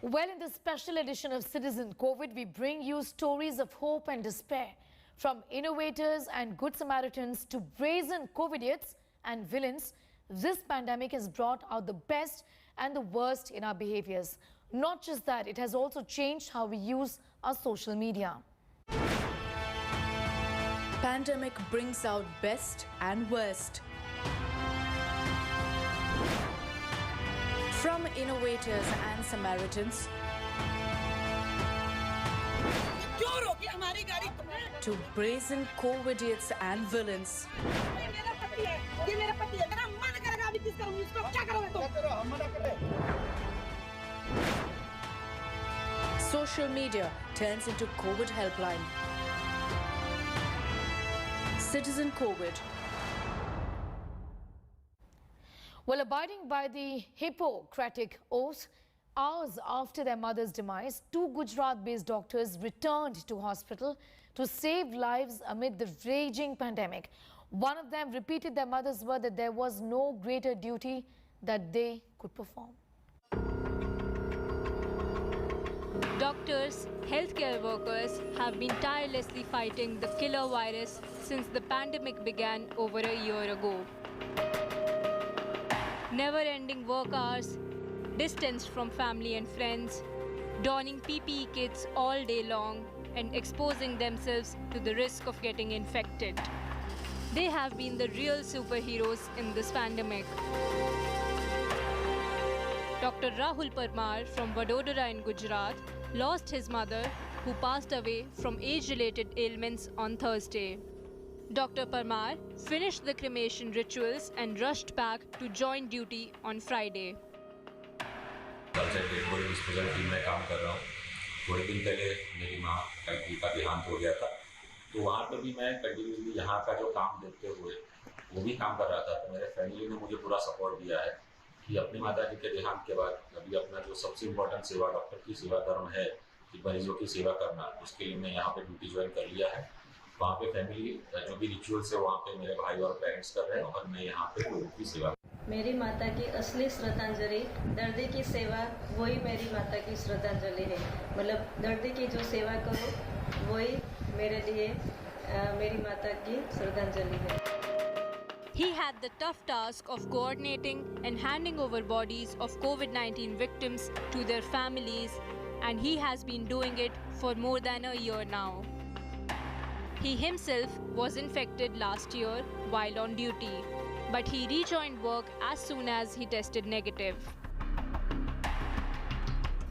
Well, in this special edition of Citizen COVID, we bring you stories of hope and despair. From innovators and good Samaritans to brazen Covidiots and villains, this pandemic has brought out the best and the worst in our behaviors. Not just that, it has also changed how we use our social media. Pandemic brings out best and worst. From innovators and Samaritans to brazen Covidiots and villains. Social media turns into COVID helpline. Citizen COVID. Well, abiding by the Hippocratic oath, hours after their mother's demise, two Gujarat-based doctors returned to hospital to save lives amid the raging pandemic. One of them repeated their mother's word that there was no greater duty that they could perform. Doctors, healthcare workers have been tirelessly fighting the killer virus since the pandemic began over a year ago. Never-ending work hours, distanced from family and friends, donning PPE kits all day long and exposing themselves to the risk of getting infected. They have been the real superheroes in this pandemic. Dr. Rahul Parmar from Vadodara in Gujarat lost his mother, who passed away from age-related ailments on Thursday. Dr. Parmar finished the cremation rituals and rushed back to join duty on Friday. Team में काम कर रहा हूँ। थोड़े दिन पहले मेरी माँ का देहांत हो गया था, तो वहाँ पे भी मैं कंटिन्यूसली यहाँ का जो काम देखते हुए वो भी काम कर रहा था। तो मेरे फैमिली ने मुझे पूरा सपोर्ट दिया है कि अपनी माता जी के देहांत के बाद अभी अपना जो सबसे इम्पोर्टेंट सेवा डॉक्टर की सेवा धर्म है कि मरीजों की सेवा करना, उसके लिए मैं यहाँ पे ड्यूटी ज्वाइन कर लिया है। वहाँ पे फैमिली जो भी रिचुअल्स है वहाँ पे मेरे भाई और पेरेंट्स कर रहे हैं और मैं यहाँ पे लोगों की सेवा। मेरी माता की असली श्रद्धांजलि, दर्दी की सेवा, वही मेरी माता की श्रद्धांजलि है। मतलब दर्दी की जो सेवा करो वही मेरे लिए मेरी माता की श्रद्धांजलि है। He had the tough task of coordinating and handing over bodies of COVID-19 victims to their families, and he has been doing it for more than a year now. He himself was infected last year while on duty, but he rejoined work as soon as he tested negative.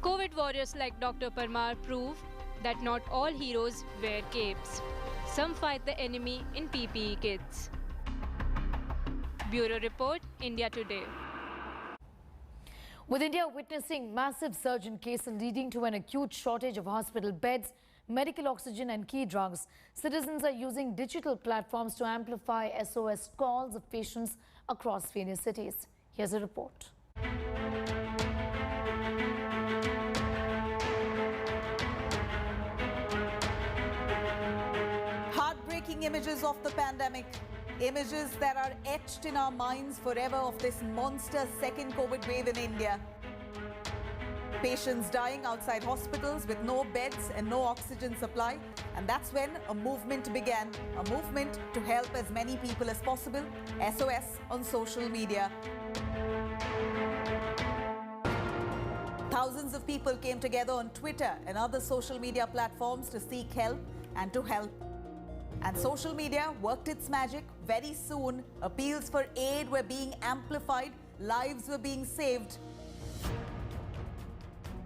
COVID warriors like Dr. Parmar prove that not all heroes wear capes. Some fight the enemy in PPE kits. Bureau Report, India Today. With India witnessing massive surge in cases leading to an acute shortage of hospital beds, medical oxygen and key drugs, citizens are using digital platforms to amplify SOS calls of patients across various cities. Here's a report. Heartbreaking images of the pandemic. Images that are etched in our minds forever of this monster second COVID wave in India. Patients dying outside hospitals with no beds and no oxygen supply. And that's when a movement began, a movement to help as many people as possible, SOS on social media. Thousands of people came together on Twitter and other social media platforms to seek help and to help. And social media worked its magic. Very soon, appeals for aid were being amplified, lives were being saved.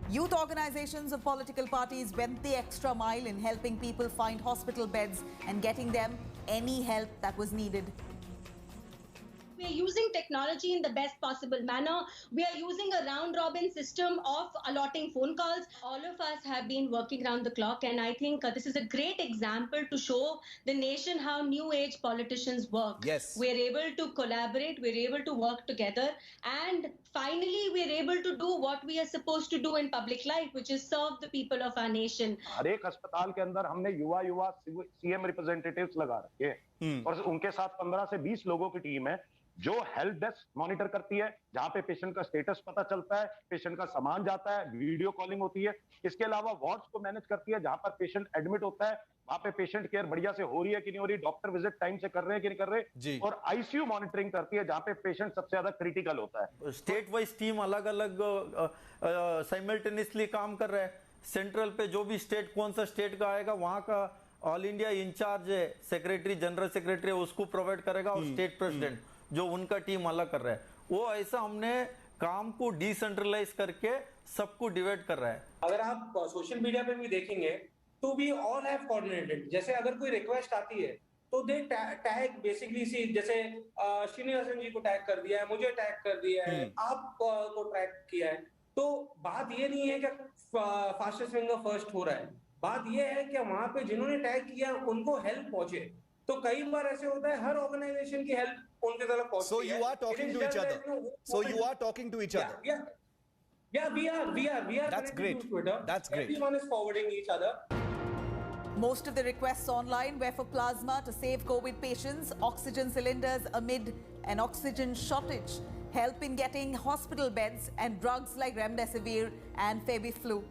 Youth organizations of political parties went the extra mile in helping people find hospital beds and getting them any help that was needed. We are using technology in the best possible manner. We are using a round-robin system of allotting phone calls. All of us have been working around the clock, and I think this is a great example to show the nation how new age politicians work. Yes. We're able to collaborate, we're able to work together, and finally we're able to do what we are supposed to do in public life, which is serve the people of our nation. हर एक अस्पताल के अंदर हमने युवा CM representatives लगा रखे हैं और उनके साथ 15 से 20 लोगों की टीम है जो हेल्प डेस्क मॉनिटर करती है, जहां पे पेशेंट का स्टेटस पता चलता है, पेशेंट का सामान जाता है, वीडियो कॉलिंग होती है। इसके अलावा वार्ड्स को मैनेज करती है, जहां पर पेशेंट एडमिट होता है, वहां पे पेशेंट केयर बढ़िया से हो रही है कि नहीं हो रही, डॉक्टर विजिट टाइम से कर रहे हैं कि नहीं कर रहे, और आईसीयू मॉनिटरिंग करती है, जहां पे पेशेंट सबसे ज्यादा क्रिटिकल होता है। स्टेट वाइज टीम अलग अलग साइमल्टेनियसली काम कर रहा है। सेंट्रल पे जो भी स्टेट, कौन सा स्टेट का आएगा, वहां का ऑल इंडिया इंचार्ज है, सेक्रेटरी, जनरल सेक्रेटरी, उसको प्रोवाइड करेगा, और स्टेट प्रेसिडेंट जो उनका टीम अलग कर रहा है। वो ऐसा हमने काम को डिसेंट्रलाइज करके सबको डिवाइड कर रहा है। अगर आप सोशल मीडिया पे भी देखेंगे तो वी ऑल हैव कोऑर्डिनेटेड। जैसे अगर कोई रिक्वेस्ट आती है तो दे टैग बेसिकली सी, जैसे श्रीनिवासन जी को टैग कर दिया है, मुझे टैग कर दिया है, आप को टैग किया है। तो बात ये नहीं है कि फास्टेस्ट फिंगर फर्स्ट हो रहा है, बात ये है कि वहां पे जिन्होंने टैग किया उनको हेल्प पहुंचे। तो कई बार ऐसे होता है हर ऑर्गेनाइजेशन की हेल्प उनके तरफ पहुंचती है। So you are talking to each other. So you are talking to each other. Yeah, we are. That's great. To Twitter. That's great. Everyone is forwarding each other. Most of the requests online were for plasma to save COVID patients, oxygen cylinders amid an oxygen shortage, help in getting hospital beds, and drugs like remdesivir and Febiflu.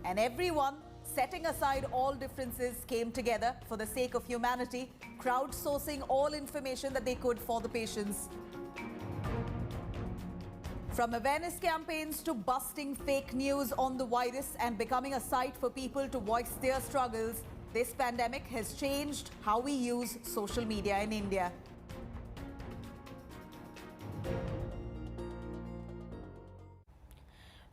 And everyone, setting aside all differences, came together for the sake of humanity, crowdsourcing all information that they could for the patients. From awareness campaigns to busting fake news on the virus and becoming a site for people to voice their struggles, this pandemic has changed how we use social media in India.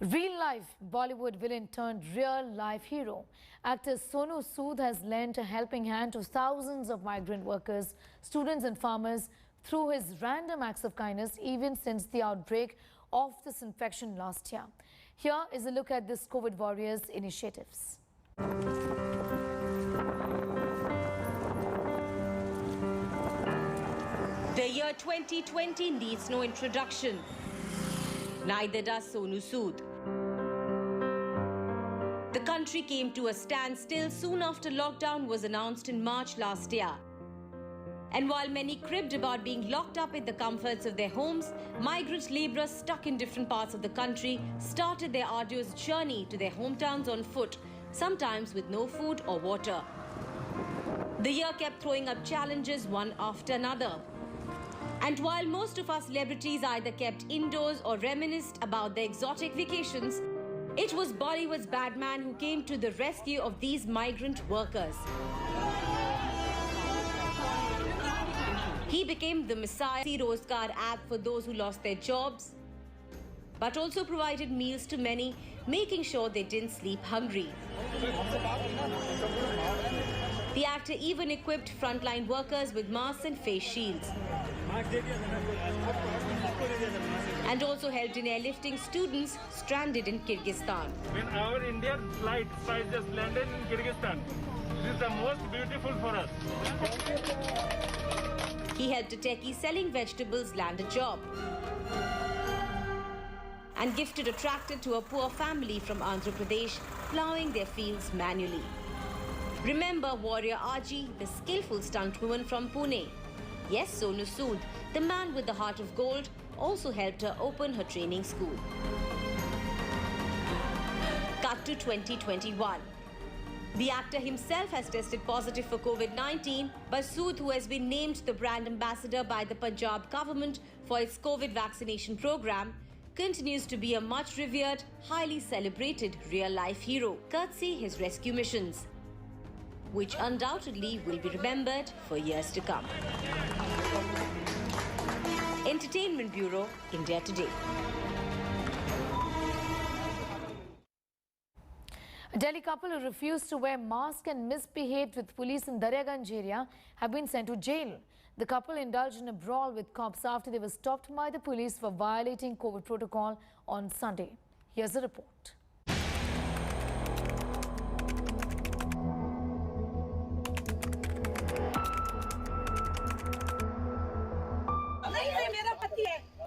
Real-life Bollywood villain turned real-life hero. Actor Sonu Sood has lent a helping hand to thousands of migrant workers, students and farmers through his random acts of kindness even since the outbreak of this infection last year. Here is a look at this COVID Warriors initiatives. The year 2020 needs no introduction. Neither does Sonu Sood. The country came to a standstill soon after lockdown was announced in March last year. And while many cribbed about being locked up in the comforts of their homes, migrant labourers stuck in different parts of the country started their arduous journey to their hometowns on foot, sometimes with no food or water. The year kept throwing up challenges one after another. And while most of our celebrities either kept indoors or reminisced about their exotic vacations, it was Bollywood's Batman who came to the rescue of these migrant workers. He became the Messiah Rozgar app for those who lost their jobs, but also provided meals to many, making sure they didn't sleep hungry. The actor even equipped frontline workers with masks and face shields, and also helped in airlifting students stranded in Kyrgyzstan. When our Indian flight just landed in Kyrgyzstan, this is the most beautiful for us. He helped a techie selling vegetables land a job, and gifted a tractor to a poor family from Andhra Pradesh, ploughing their fields manually. Remember warrior Aji, the skillful stuntwoman from Pune. Yes, Sonu Sood, the man with the heart of gold, also helped her open her training school. Cut to 2021. The actor himself has tested positive for COVID-19, but Sood, who has been named the brand ambassador by the Punjab government for its COVID vaccination program, continues to be a much revered, highly celebrated real-life hero, courtesy his rescue missions, which undoubtedly will be remembered for years to come. Entertainment Bureau, India Today. A Delhi couple who refused to wear masks and misbehaved with police in Daryaganj area have been sent to jail. The couple indulged in a brawl with cops after they were stopped by the police for violating COVID protocol on Sunday. Here's the report.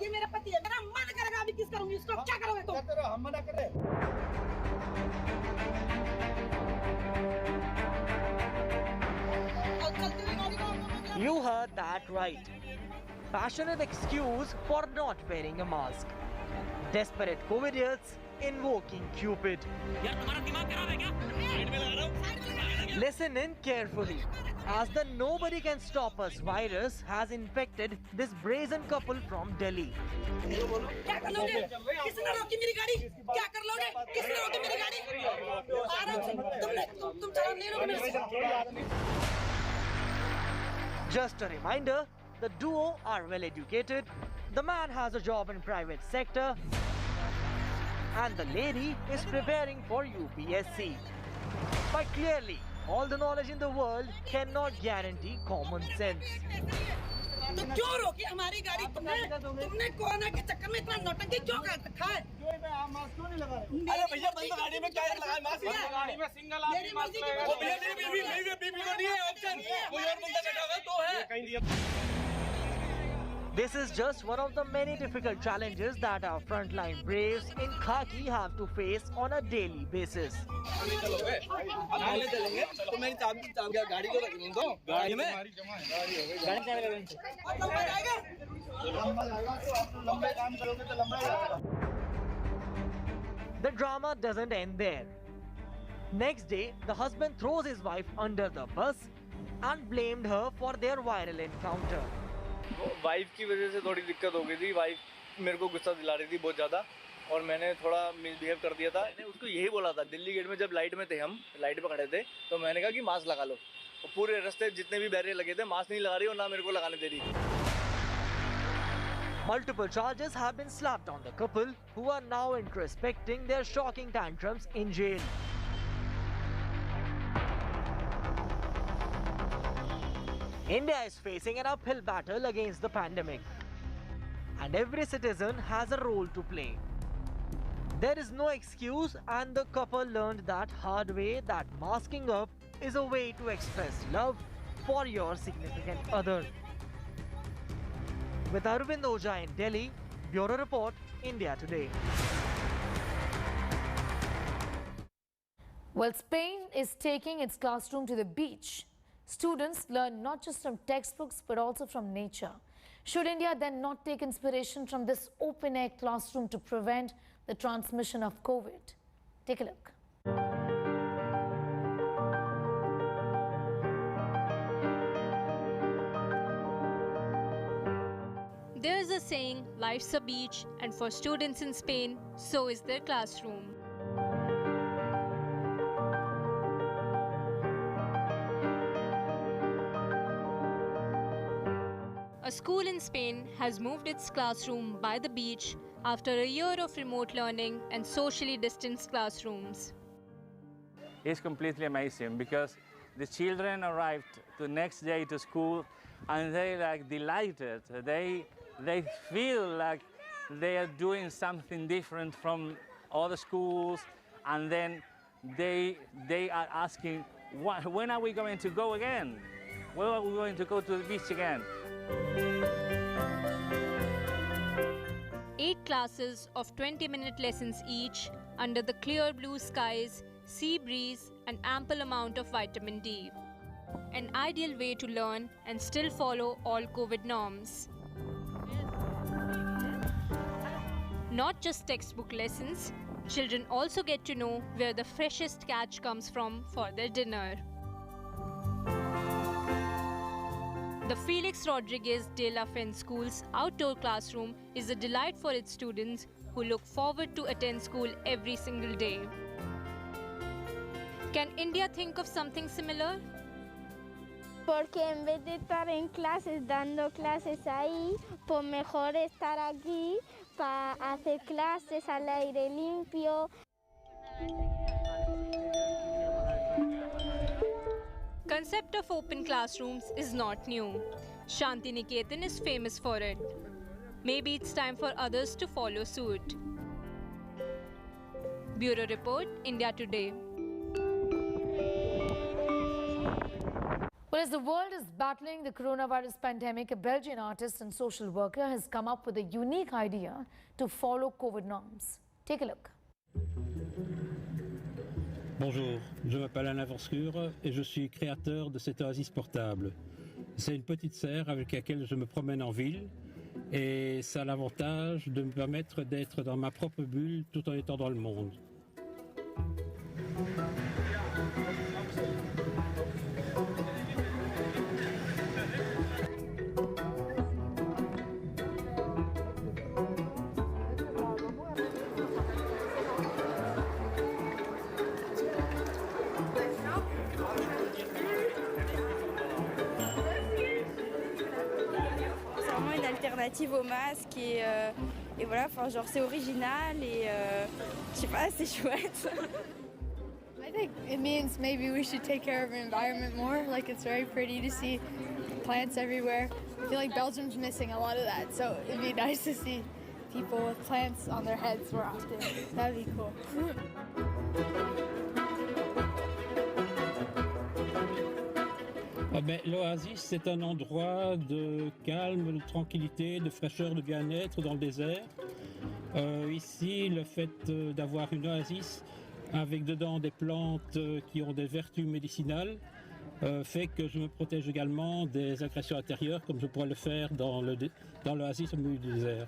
ये मेरा पति है, मेरा मन करेगा अभी किस करूंगी, इसको क्या करोगे तुम? हम मना कर रहे हैं। You heard that right. passionate excuse for not wearing a mask. Desperate Covidiots invoking Cupid. Listen in carefully, as the nobody can stop us virus has infected this brazen couple from Delhi. Just a reminder, the duo are well educated, the man has a job in private sector, and the lady is preparing for UPSC. But clearly, all the knowledge in the world cannot guarantee common sense. तो क्यों रोकी हमारी गाड़ी तुमने corona के चक्कर में इतना नौटंकी क्यों कर रखा है? अरे भैया बंद गाड़ी में क्या लगाया मास्क? गाड़ी में सिंगल आदमी मास्क लगाया। ओ भैया बीबी को नहीं है ऑप्शन, कोई और बंदा बैठा हुआ तो है। This is just one of the many difficult challenges that our frontline braves in khaki have to face on a daily basis. The drama doesn't end there. Next day, the husband throws his wife under the bus and blamed her for their viral encounter. Wife की वजह से थोड़ी दिक्कत हो गई थी। Wife मेरे को गुस्सा दिला रही थी बहुत ज़्यादा और मैंने थोड़ा मिसबिहेव कर दिया था। मैंने उसको यही बोला था, दिल्ली गेट में जब लाइट में थे, हम लाइट पे खड़े थे, तो मैंने कहा कि मास्क लगा लो। और पूरे रास्ते जितने भी बैरियर लगे थे, मास्क नहीं लगा रही और ना मेरे को लगाने दे रही थी। Multiple charges have been slapped on the couple, who are now introspecting their shocking tantrums in jail. India is facing an uphill battle against the pandemic, and every citizen has a role to play. There is no excuse, and the couple learned that hard way that masking up is a way to express love for your significant other. With Arvind Ojha in Delhi, Bureau Report, India Today. Well, Spain is taking its classroom to the beach. Students learn not just from textbooks but also from nature. Should India then not take inspiration from this open-air classroom to prevent the transmission of COVID? Take a look. There's a saying, life's a beach, and for students in Spain, so is their classroom. A school in Spain has moved its classroom by the beach after a year of remote learning and socially distanced classrooms. It's completely amazing because the children arrived the next day to school and they're like delighted. They feel like they are doing something different from other schools, and then they are asking, when are we going to go again? When are we going to go to the beach again? 8 classes of 20-minute lessons each under the clear blue skies, sea breeze and ample amount of vitamin D. An ideal way to learn and still follow all COVID norms. Not just textbook lessons, children also get to know where the freshest catch comes from for their dinner. The Felix Rodriguez de la Fen School's outdoor classroom is a delight for its students who look forward to attend school every single day. Can India think of something similar? Porque en vez de estar en clases, dando clases ahí, pues mejor estar aquí para hacer clases al aire limpio. Concept of open classrooms is not new. Shanti Niketan is famous for it. Maybe it's time for others to follow suit. Bureau Report, India Today. Well, as the world is battling the coronavirus pandemic, a Belgian artist and social worker has come up with a unique idea to follow COVID norms. Take a look. Bonjour, je m'appelle Alain Forscure et je suis créateur de cette oasis portable. C'est une petite serre avec laquelle je me promène en ville et ça a l'avantage de me permettre d'être dans ma propre bulle tout en étant dans le monde. Alternative au masque et voilà, enfin genre c'est original et je sais pas, c'est chouette. I think it means maybe we should take care of our environment more. Like it's very pretty to see plants everywhere. I feel like Belgium's missing a lot of that, so it'd be nice to see people with plants on their heads more often. That'd be cool. L'oasis, c'est un endroit de calme, de tranquillité, de fraîcheur, de bien-être dans le désert. Ici, le fait d'avoir une oasis avec dedans des plantes qui ont des vertus médicinales fait que je me protège également des agressions intérieures comme je pourrais le faire dans l'oasis au milieu du désert.